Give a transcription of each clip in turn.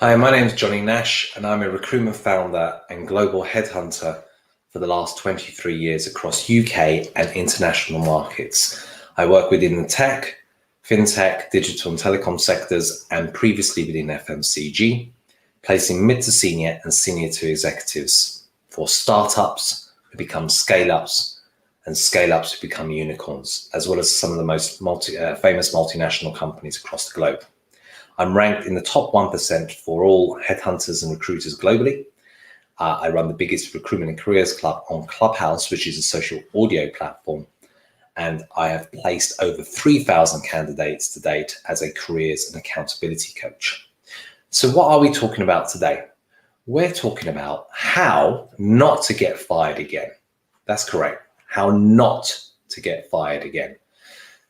Hi, my name is Johnny Nash, and I'm a recruitment founder and global headhunter for the last 23 years across UK and international markets. I work within the tech, fintech, digital and telecom sectors, and previously within FMCG, placing mid to senior and senior to executives for startups who become scale-ups and scale-ups who become unicorns, as well as some of the most famous multinational companies across the globe. I'm ranked in the top 1% for all headhunters and recruiters globally. I run the biggest recruitment and careers club on Clubhouse, which is a social audio platform. And I have placed over 3,000 candidates to date as a careers and accountability coach. So what are we talking about today? We're talking about how not to get fired again. That's correct. How not to get fired again.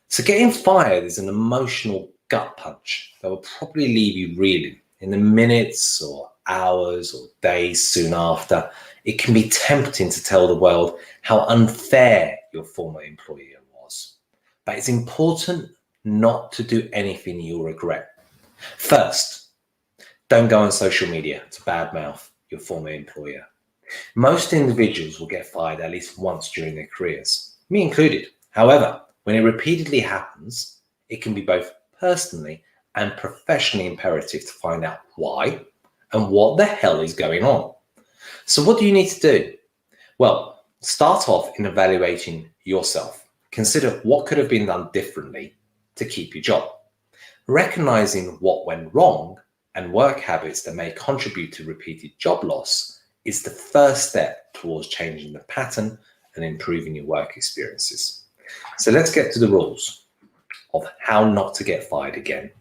So getting fired is an emotional gut punch that will probably leave you reeling in the minutes or hours or days soon after. It can be tempting to tell the world how unfair your former employer was, but it's important not to do anything you'll regret. First, don't go on social media to badmouth your former employer. Most individuals will get fired at least once during their careers, me included. However, when it repeatedly happens, it can be both personally and professionally imperative to find out why and what the hell is going on. So what do you need to do? Well, start off in evaluating yourself. Consider what could have been done differently to keep your job. Recognizing what went wrong and work habits that may contribute to repeated job loss is the first step towards changing the pattern and improving your work experiences. So let's get to the rules of how not to get fired again.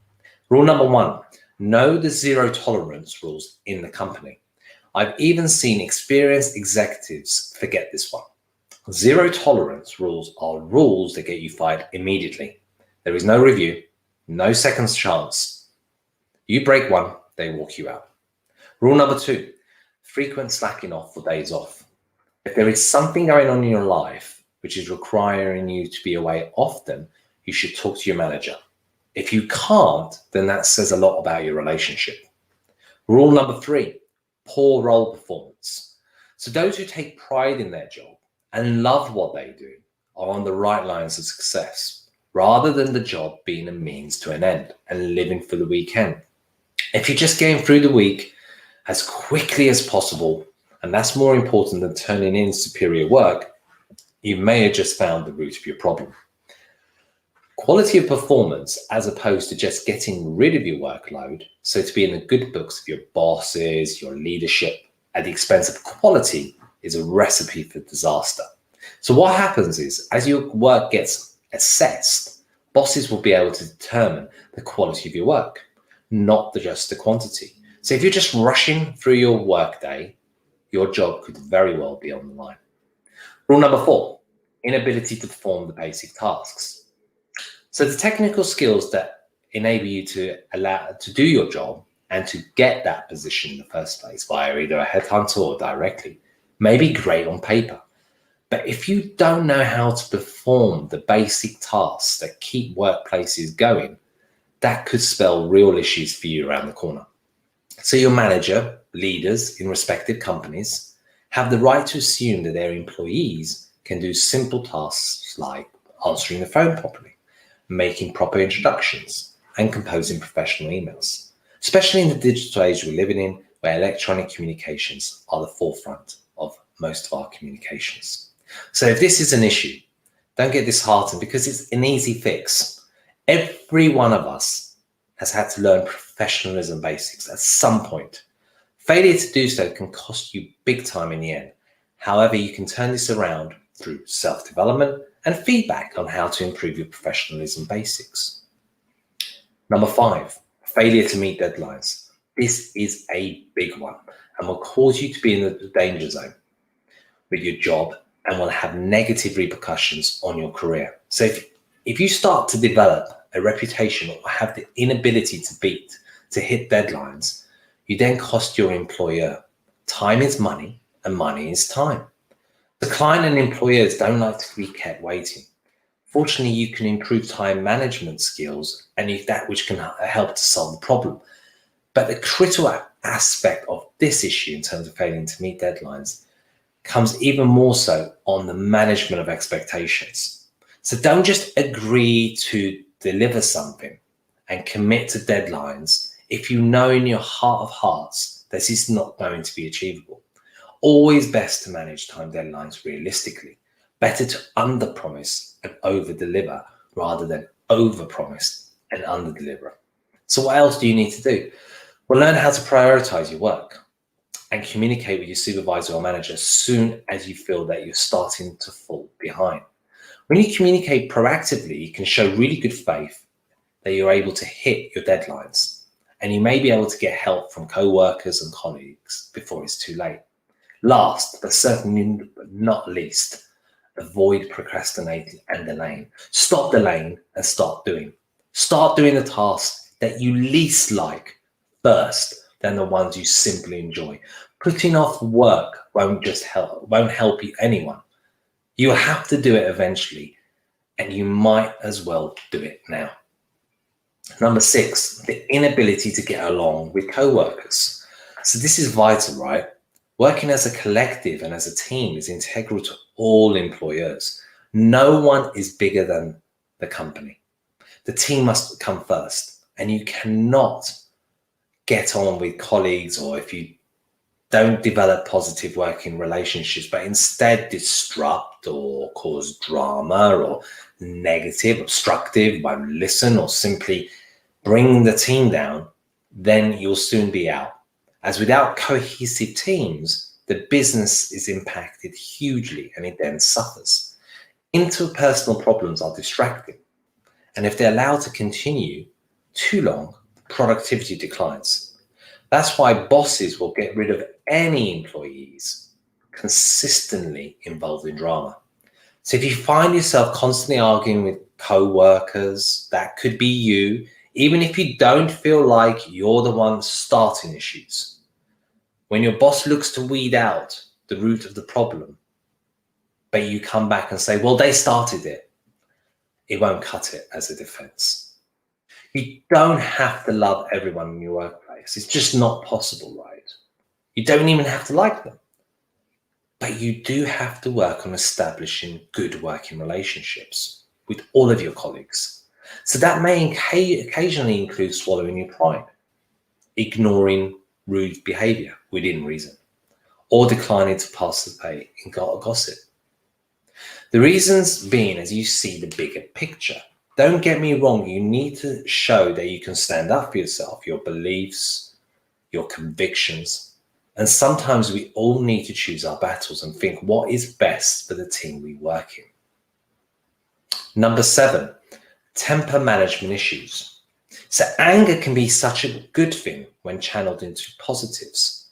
Rule number 1, know the zero tolerance rules in the company. I've even seen experienced executives forget this one. Zero tolerance rules are rules that get you fired immediately. There is no review, no second chance. You break one, they walk you out. Rule number 2, frequent slacking off for days off. If there is something going on in your life which is requiring you to be away often, you should talk to your manager. If you can't, then that says a lot about your relationship. Rule number 3, poor role performance. So those who take pride in their job and love what they do are on the right lines of success, rather than the job being a means to an end and living for the weekend. If you're just getting through the week as quickly as possible, and that's more important than turning in superior work, you may have just found the root of your problem. Quality of performance, as opposed to just getting rid of your workload, so to be in the good books of your bosses, your leadership, at the expense of quality, is a recipe for disaster. So what happens is, as your work gets assessed, bosses will be able to determine the quality of your work, not just the quantity. So if you're just rushing through your workday, your job could very well be on the line. Rule number 4, inability to perform the basic tasks. So the technical skills that enable you to do your job and to get that position in the first place via either a headhunter or directly may be great on paper. But if you don't know how to perform the basic tasks that keep workplaces going, that could spell real issues for you around the corner. So your manager, leaders in respective companies have the right to assume that their employees can do simple tasks like answering the phone properly, making proper introductions, and composing professional emails, especially in the digital age we're living in, where electronic communications are the forefront of most of our communications. So if this is an issue, don't get disheartened, because it's an easy fix. Every one of us has had to learn professionalism basics at some point. Failure to do so can cost you big time in the end. However, you can turn this around through self-development and feedback on how to improve your professionalism basics. Number 5, failure to meet deadlines. This is a big one and will cause you to be in the danger zone with your job and will have negative repercussions on your career. So if you start to develop a reputation or have the inability to hit deadlines, you then cost your employer. Time is money and money is time. The client and employers don't like to be kept waiting. Fortunately, you can improve time management skills and if that which can help to solve the problem. But the critical aspect of this issue in terms of failing to meet deadlines comes even more so on the management of expectations. So don't just agree to deliver something and commit to deadlines if you know in your heart of hearts this is not going to be achievable. Always best to manage time deadlines realistically. Better to underpromise and overdeliver rather than overpromise and underdeliver. So what else do you need to do? Well, learn how to prioritize your work and communicate with your supervisor or manager as soon as you feel that you're starting to fall behind. When you communicate proactively, you can show really good faith that you're able to hit your deadlines, and you may be able to get help from co-workers and colleagues before it's too late. Last, but certainly not least, avoid procrastinating and delaying. Stop delaying and start doing. Start doing the tasks that you least like first than the ones you simply enjoy. Putting off work won't help you anyone. You have to do it eventually, and you might as well do it now. Number 6, the inability to get along with co-workers. So this is vital, right? Working as a collective and as a team is integral to all employers. No one is bigger than the company. The team must come first, and you cannot get on with colleagues, or if you don't develop positive working relationships, but instead disrupt or cause drama or negative, obstructive, by listen or simply bring the team down, then you'll soon be out. As without cohesive teams, the business is impacted hugely and it then suffers. Interpersonal problems are distracting, and if they're allowed to continue too long, productivity declines. That's why bosses will get rid of any employees consistently involved in drama. So if you find yourself constantly arguing with co-workers, that could be you, even if you don't feel like you're the one starting issues. When your boss looks to weed out the root of the problem, but you come back and say, well, they started it, it won't cut it as a defense. You don't have to love everyone in your workplace. It's just not possible, right? You don't even have to like them. But you do have to work on establishing good working relationships with all of your colleagues. So that may occasionally include swallowing your pride, ignoring rude behavior within reason, or declining to participate in gossip. The reasons being as you see the bigger picture. Don't get me wrong, you need to show that you can stand up for yourself, your beliefs, your convictions. And sometimes we all need to choose our battles and think what is best for the team we work in. Number 7, temper management issues. So anger can be such a good thing when channeled into positives.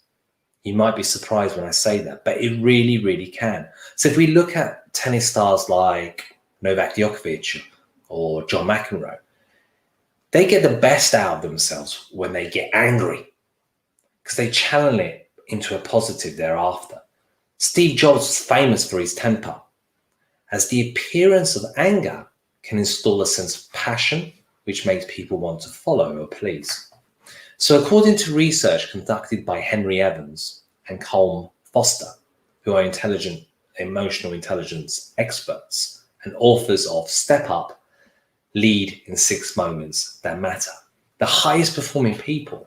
You might be surprised when I say that, but it really, really can. So if we look at tennis stars like Novak Djokovic or John McEnroe, they get the best out of themselves when they get angry because they channel it into a positive thereafter. Steve Jobs is famous for his temper, as the appearance of anger can install a sense of passion, which makes people want to follow or please. So according to research conducted by Henry Evans and Colm Foster, who are emotional intelligence experts and authors of Step Up, Lead in 6 Moments That Matter, the highest performing people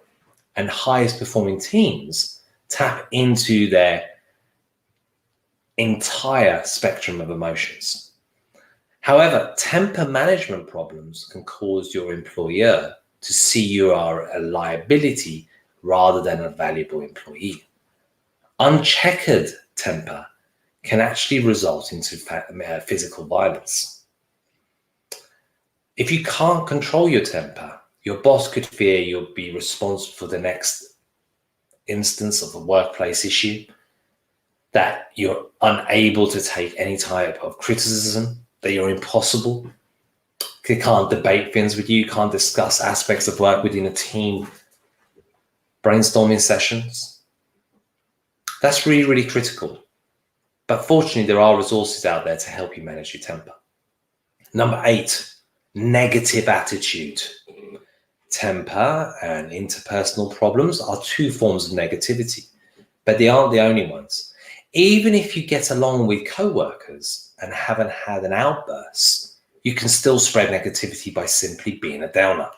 and highest performing teams tap into their entire spectrum of emotions. However, temper management problems can cause your employer to see you are a liability rather than a valuable employee. Uncheckered temper can actually result into physical violence. If you can't control your temper, your boss could fear you'll be responsible for the next instance of a workplace issue, that you're unable to take any type of criticism, that you're impossible. They can't debate things with you, can't discuss aspects of work within a team brainstorming sessions. That's really, really critical. But fortunately, there are resources out there to help you manage your temper. Number 8, negative attitude. Temper and interpersonal problems are two forms of negativity, but they aren't the only ones. Even if you get along with co-workers and haven't had an outburst, you can still spread negativity by simply being a downer.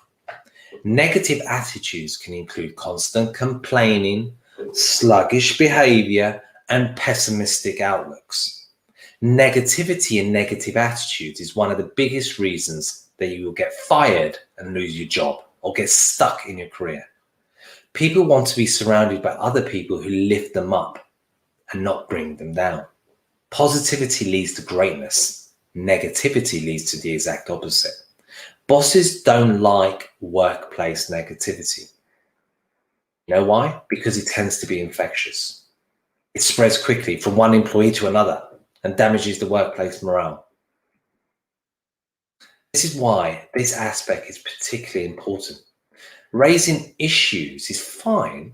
Negative attitudes can include constant complaining, sluggish behavior, and pessimistic outlooks. Negativity and negative attitudes is one of the biggest reasons that you will get fired and lose your job or get stuck in your career. People want to be surrounded by other people who lift them up and not bring them down. Positivity leads to greatness. Negativity leads to the exact opposite. Bosses don't like workplace negativity. You know why? Because it tends to be infectious. It spreads quickly from one employee to another and damages the workplace morale. This is why this aspect is particularly important. Raising issues is fine,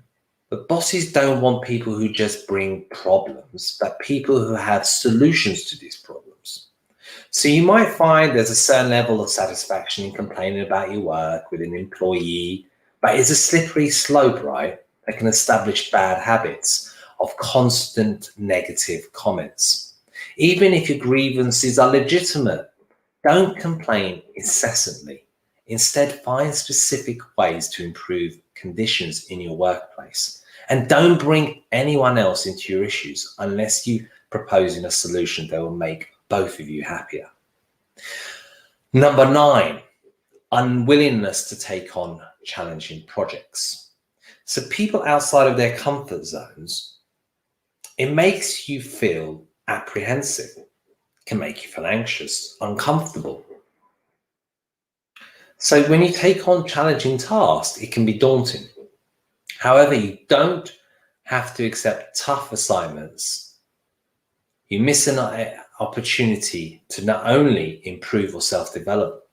but bosses don't want people who just bring problems, but people who have solutions to these problems. So you might find there's a certain level of satisfaction in complaining about your work with an employee, but it's a slippery slope, right? That can establish bad habits of constant negative comments. Even if your grievances are legitimate, don't complain incessantly. Instead, find specific ways to improve conditions in your workplace. And don't bring anyone else into your issues unless you're proposing a solution that will make both of you happier. Number 9, unwillingness to take on challenging projects. So people outside of their comfort zones, it makes you feel apprehensive, it can make you feel anxious, uncomfortable. So when you take on challenging tasks, it can be daunting. However, you don't have to accept tough assignments. You miss an opportunity to not only improve or self-develop,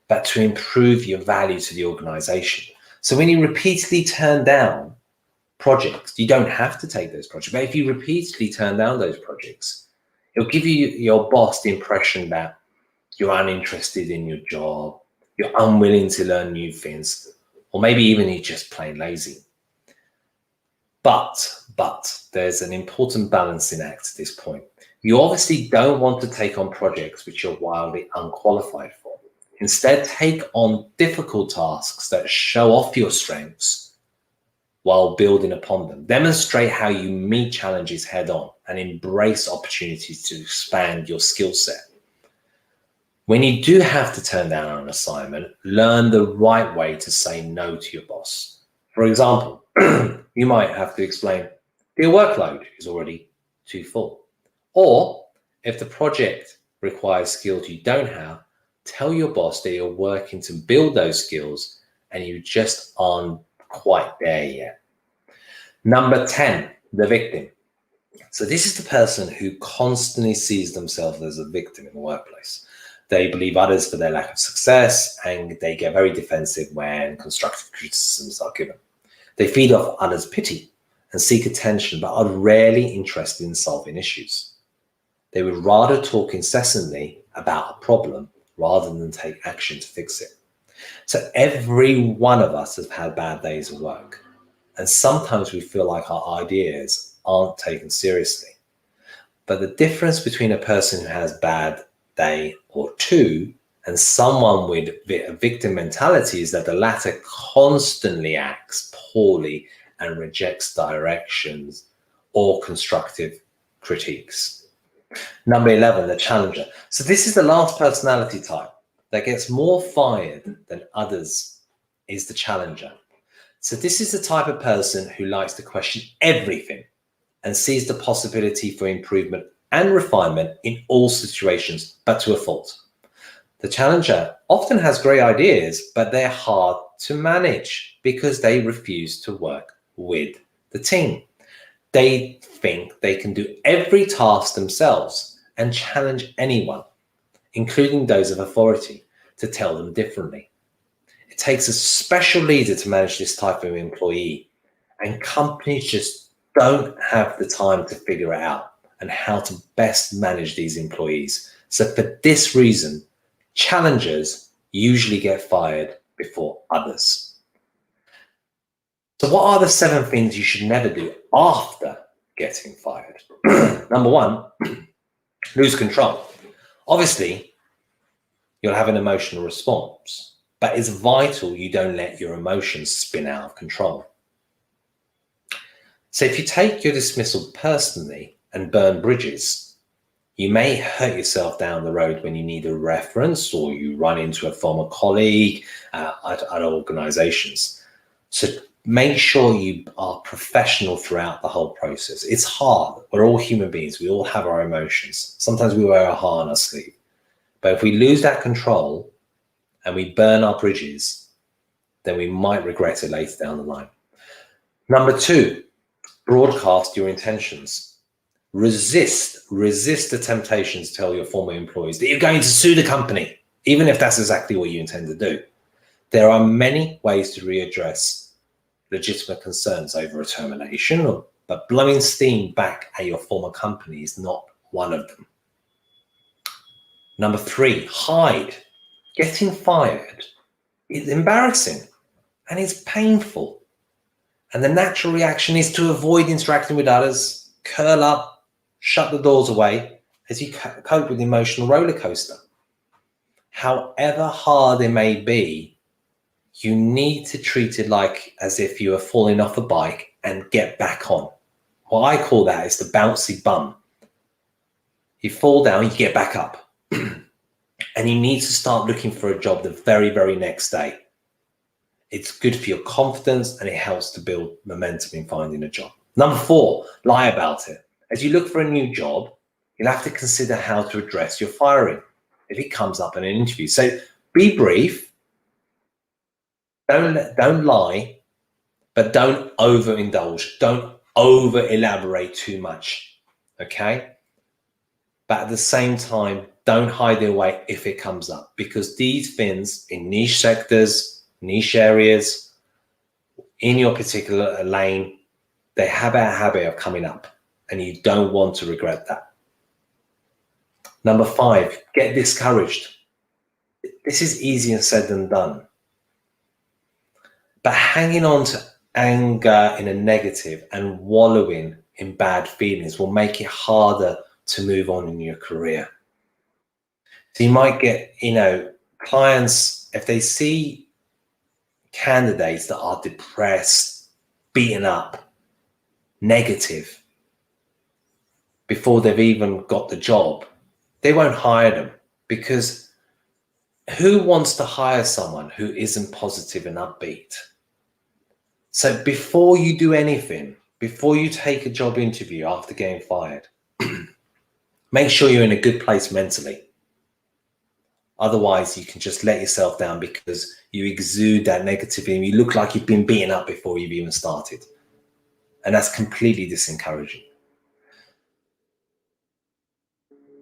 but to improve your value to the organization. So when you repeatedly turn down projects, you don't have to take those projects, but if you repeatedly turn down those projects, it'll give your boss the impression that you're uninterested in your job, you're unwilling to learn new things, or maybe even you're just plain lazy. But there's an important balancing act at this point. You obviously don't want to take on projects which you're wildly unqualified for. Instead, take on difficult tasks that show off your strengths while building upon them. Demonstrate how you meet challenges head on and embrace opportunities to expand your skill set. When you do have to turn down an assignment, learn the right way to say no to your boss. For example, you might have to explain the workload is already too full. Or if the project requires skills you don't have, tell your boss that you're working to build those skills and you just aren't quite there yet. Number 10, the victim. So this is the person who constantly sees themselves as a victim in the workplace. They believe others for their lack of success and they get very defensive when constructive criticisms are given. They feed off others' pity and seek attention, but are rarely interested in solving issues. They would rather talk incessantly about a problem rather than take action to fix it. So every one of us has had bad days at work, and sometimes we feel like our ideas aren't taken seriously. But the difference between a person who has bad day or two and someone with a victim mentality is that the latter constantly acts poorly and rejects directions or constructive critiques. Number 11, the challenger. So this is the last personality type that gets more fired than others, is the challenger. So this is the type of person who likes to question everything and sees the possibility for improvement and refinement in all situations, but to a fault. The challenger often has great ideas, but they're hard to manage because they refuse to work with the team. They think they can do every task themselves and challenge anyone, including those of authority, to tell them differently. It takes a special leader to manage this type of employee, and companies just don't have the time to figure it out and how to best manage these employees. So for this reason, challengers usually get fired before others. So what are the 7 things you should never do after getting fired? Number 1, lose control. Obviously, you'll have an emotional response, but it's vital you don't let your emotions spin out of control. So if you take your dismissal personally and burn bridges, you may hurt yourself down the road when you need a reference or you run into a former colleague at other organizations. So make sure you are professional throughout the whole process. It's hard. We're all human beings. We all have our emotions. Sometimes we wear a heart on our sleeve. But if we lose that control and we burn our bridges, then we might regret it later down the line. Number 2, broadcast your intentions. Resist the temptation to tell your former employees that you're going to sue the company, even if that's exactly what you intend to do. There are many ways to readdress legitimate concerns over a termination, but blowing steam back at your former company is not one of them. Number 3, hide. Getting fired is embarrassing and it's painful. And the natural reaction is to avoid interacting with others, curl up, shut the doors away as you cope with the emotional roller coaster. However hard it may be, you need to treat it like as if you are falling off a bike and get back on. What I call that is the bouncy bum. You fall down, you get back up. And you need to start looking for a job the very, very next day. It's good for your confidence and it helps to build momentum in finding a job. Number 4, lie about it. As you look for a new job, you'll have to consider how to address your firing if it comes up in an interview. So be brief, don't lie, but don't overindulge. Don't over elaborate too much, okay? But at the same time, don't hide it away if it comes up, because these things in niche sectors, niche areas, in your particular lane, they have a habit of coming up and you don't want to regret that. Number 5, get discouraged. This is easier said than done. But hanging on to anger in a negative and wallowing in bad feelings will make it harder to move on in your career. So you might get, clients, if they see candidates that are depressed, beaten up, negative, before they've even got the job, they won't hire them, because who wants to hire someone who isn't positive and upbeat? So before you do anything, before you take a job interview after getting fired, make sure you're in a good place mentally. Otherwise, you can just let yourself down because you exude that negativity and you look like you've been beaten up before you've even started. And that's completely disencouraging.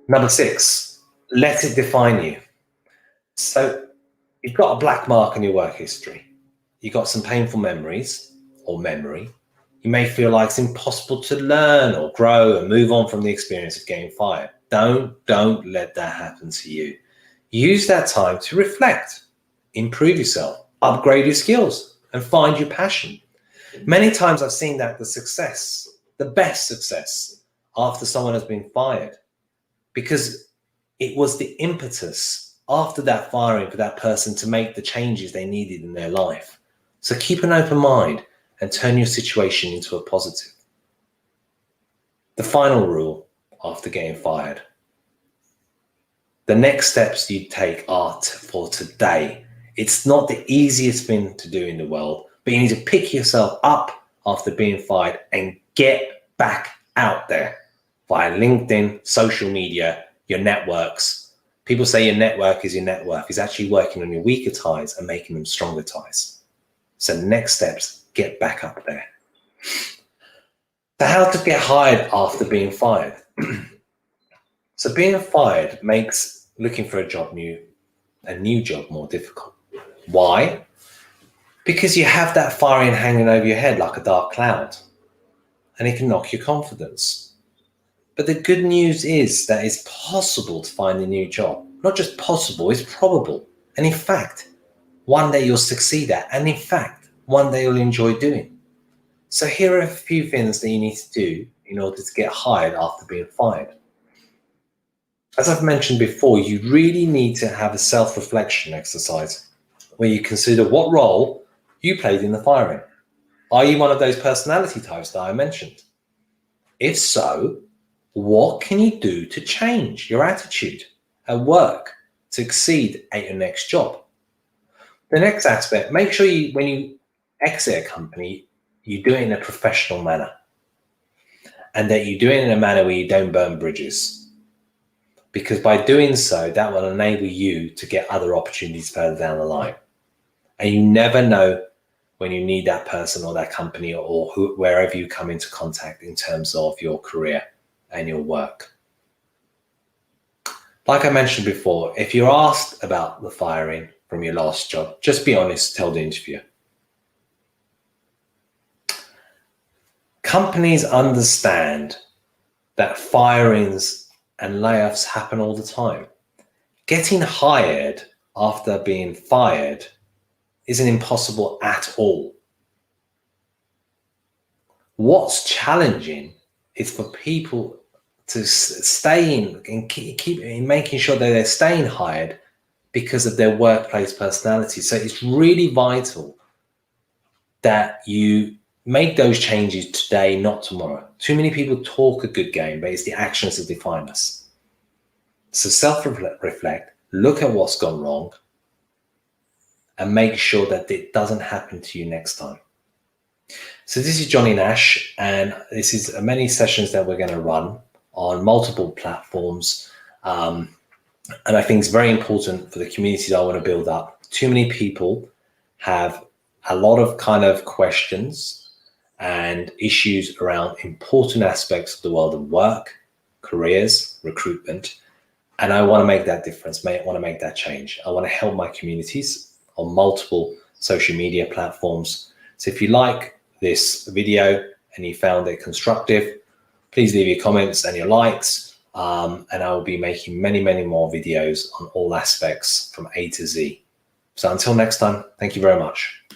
Number 6, let it define you. So you've got a black mark on your work history. You've got some painful memories or memory. You may feel like it's impossible to learn or grow and move on from the experience of getting fired. Don't let that happen to you. Use that time to reflect, improve yourself, upgrade your skills, and find your passion. Many times I've seen that the best success after someone has been fired, because it was the impetus after that firing for that person to make the changes they needed in their life. So keep an open mind and turn your situation into a positive. The final rule after getting fired: the next steps you take are for today. It's not the easiest thing to do in the world, but you need to pick yourself up after being fired and get back out there via LinkedIn, social media, your networks. People say your network is your net worth. It's actually working on your weaker ties and making them stronger ties. So next steps, get back up there. So how to get hired after being fired? So being fired makes looking for a new job more difficult. Why? Because you have that firing hanging over your head like a dark cloud, and it can knock your confidence. But the good news is that it's possible to find a new job. Not just possible, it's probable. And in fact, one day you'll succeed at, and in fact, one day you'll enjoy doing. So here are a few things that you need to do in order to get hired after being fired. As I've mentioned before, you really need to have a self-reflection exercise where you consider what role you played in the firing. Are you one of those personality types that I mentioned? If so, what can you do to change your attitude at work to succeed at your next job? The next aspect, make sure when you exit a company, you do it in a professional manner, and that you do it in a manner where you don't burn bridges. Because by doing so, that will enable you to get other opportunities further down the line. And you never know when you need that person or that company or wherever you come into contact in terms of your career and your work. Like I mentioned before, if you're asked about the firing from your last job, just be honest, tell the interviewer. Companies understand that firings and layoffs happen all the time. Getting hired after being fired isn't impossible at all. What's challenging is for people to stay in and keep in making sure that they're staying hired because of their workplace personality. So it's really vital that you make those changes today, not tomorrow. Too many people talk a good game, but it's the actions that define us. So self-reflect, look at what's gone wrong, and make sure that it doesn't happen to you next time. So this is Johnny Nash, and this is many sessions that we're going to run on multiple platforms. And I think it's very important for the community that I want to build up. Too many people have a lot of kind of questions and issues around important aspects of the world of work, careers, recruitment. And I want to make that difference. I want to make that change. I want to help my communities on multiple social media platforms. So if you like this video and you found it constructive, please leave your comments and your likes. And I will be making many, many more videos on all aspects from A to Z. So until next time, thank you very much.